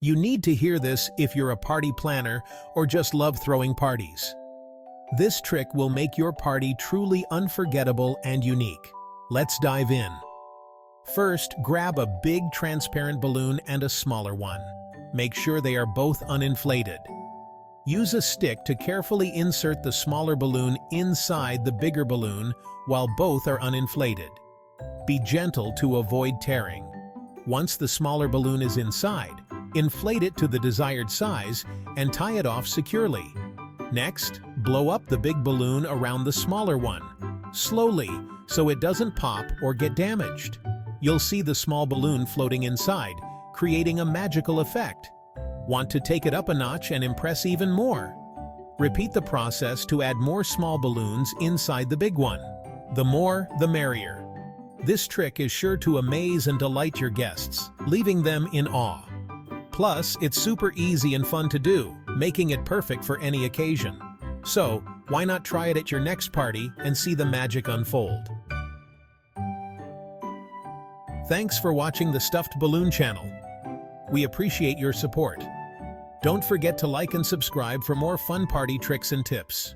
You need to hear this if you're a party planner or just love throwing parties. This trick will make your party truly unforgettable and unique. Let's dive in. First, grab a big transparent balloon and a smaller one. Make sure they are both uninflated. Use a stick to carefully insert the smaller balloon inside the bigger balloon while both are uninflated. Be gentle to avoid tearing. Once the smaller balloon is inside, inflate it to the desired size and tie it off securely. Next, blow up the big balloon around the smaller one, slowly so it doesn't pop or get damaged. You'll see the small balloon floating inside, creating a magical effect. Want to take it up a notch and impress even more? Repeat the process to add more small balloons inside the big one. The more, the merrier. This trick is sure to amaze and delight your guests, leaving them in awe. Plus, it's super easy and fun to do, making it perfect for any occasion. So, why not try it at your next party and see the magic unfold? Thanks for watching the Stuffed Balloon channel. We appreciate your support. Don't forget to like and subscribe for more fun party tricks and tips.